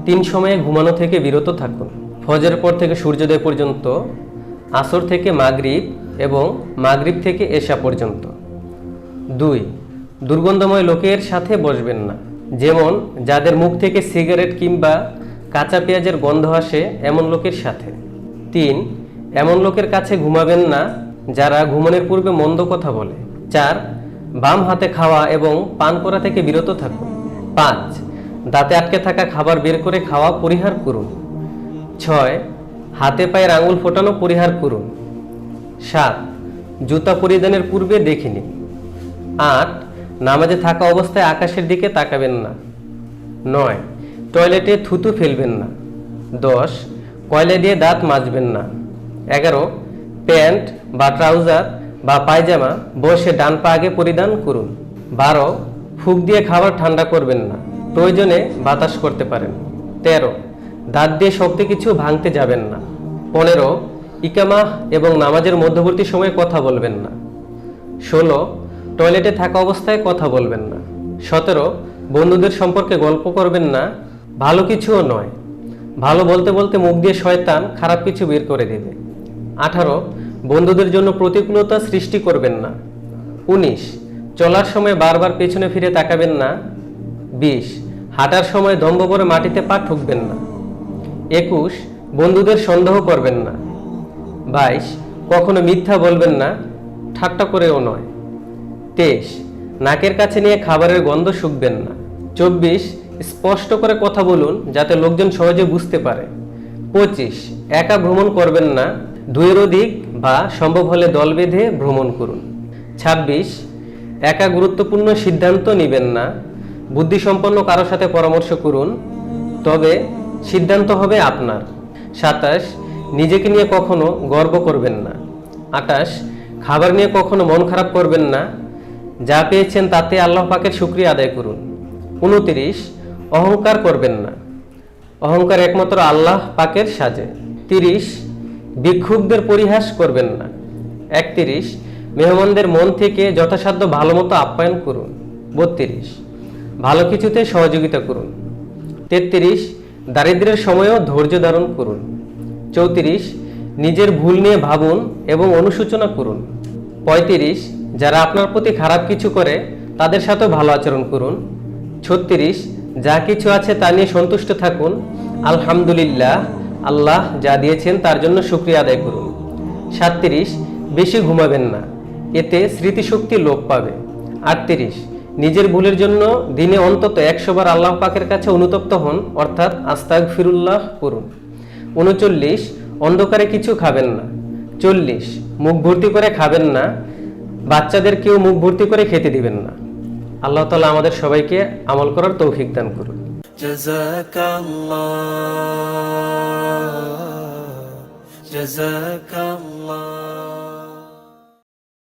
3 সময়ে ঘুমানো থেকে বিরত থাকুন। ফজরের পর থেকে সূর্যোদয় পর্যন্ত, আসর থেকে মাগরিব এবং মাগরিব থেকে এশা পর্যন্ত। 2. দুর্গন্ধময় লোকের সাথে বসবেন না, যেমন যাদের মুখ থেকে সিগারেট কিংবা কাঁচা পেঁয়াজের গন্ধ আসে এমন লোকের সাথে। 3. এমন লোকের কাছে ঘুমাবেন না যারা ঘুমানোর পূর্বে মন্দ কথা বলে। 4. বাম হাতে খাওয়া এবং পান করা থেকে বিরত থাকুন। 5. দাঁতে আটকে থাকা খাবার বের করে খাওয়া পরিহার করুন। 6. হাতে পায়ের আঙুল ফোটানো পরিহার করুন। 7. জুতা পরিধানের পূর্বে দেখে নিন। 8. নামাজে থাকা অবস্থায় আকাশের দিকে তাকাবেন না। 9. টয়লেটে থুতু ফেলবেন না। 10. কয়লা দিয়ে দাঁত মাজবেন না। 11. প্যান্ট বা ট্রাউজার বা পায়জামা বসে ডান পা আগে পরিধান করুন। 12. ফুঁক দিয়ে খাবার ঠান্ডা করবেন না, প্রয়োজনে বাতাস করতে পারেন। 13. দাঁত দিয়ে শক্ত কিছু ভাঙতে যাবেন না। 15. ইকামাহ এবং নামাজের মধ্যবর্তী সময়ে কথা বলবেন না। 16. টয়লেটে থাকা অবস্থায় কথা বলবেন না। 17. বন্ধুদের সম্পর্কে গল্প করবেন না, ভালো কিছুও নয়। ভালো বলতে বলতে মুখ দিয়ে শয়তান খারাপ কিছু বের করে দেবে। 18. বন্ধুদের জন্য প্রতিকূলতা সৃষ্টি করবেন না। 19. চলার সময় বারবার পেছনে ফিরে তাকাবেন না। 20. হাঁটার সময় দম্ভ করে মাটিতে পা ঠুকবেন না। 21. বন্ধুদের সন্দেহ করবেন না। 22. কখনো মিথ্যা বলবেন না, ঠাট্টা করেও নয়। 23. নাকের কাছে নিয়ে খাবারের গন্ধ শুঁকবেন না। 24. স্পষ্ট করে কথা বলুন যাতে লোকজন সহজে বুঝতে পারে। 25. একা ভ্রমণ করবেন না, 2-এর অধিক বা সম্ভব হলে দল বেঁধে ভ্রমণ করুন। 26. একা গুরুত্বপূর্ণ সিদ্ধান্ত নেবেন না, বুদ্ধিসম্পন্ন কারোর সাথে পরামর্শ করুন, তবে সিদ্ধান্ত হবে আপনার। 27. নিজেকে নিয়ে কখনো গর্ব করবেন না। 28. খাবার নিয়ে কখনো মন খারাপ করবেন না, যা পেয়েছেন তাতে আল্লাহ পাকের শুকরিয়া আদায় করুন। 29. অহংকার করবেন না, অহংকার একমাত্র আল্লাহ পাকের সাজে। 30. ভিক্ষুকদের পরিহাস করবেন না। 31. মেহমানদের মন থেকে যথাসাধ্য ভালো মতো আপ্যায়ন করুন। 32. ভালো কিছুতে সহযোগিতা করুন। 33. দারিদ্র্যের সময়ও ধৈর্য ধারণ করুন। 34. নিজের ভুল নিয়ে ভাবুন এবং অনুশোচনা করুন। 35. যারা আপনার প্রতি খারাপ কিছু করে তাদের সাথেও ভালো আচরণ করুন। 36. যা কিছু আছে তা নিয়ে সন্তুষ্ট থাকুন, আলহামদুলিল্লাহ, আল্লাহ যা দিয়েছেন তার জন্য শুকরিয়া আদায় করুন। 37. বেশি ঘুমাবেন না, এতে স্মৃতিশক্তি লোপ পাবে। 38. নিজের ভুলের জন্য দিনে অন্তত 100 বার আল্লাহ পাকের কাছে অনুতপ্ত হন, অর্থাৎ আস্তাগফিরুল্লাহ করুন। 39. অন্ধকারে কিছু খাবেন না। 40. মুখ ভর্তি করে খাবেন না, বাচ্চাদের কেউ মুখ ভর্তি করে খেতে দিবেন না। আল্লাহ তাআলা আমাদের সবাইকে আমল করার তৌফিক দান করুন। জাযাকাল্লাহ।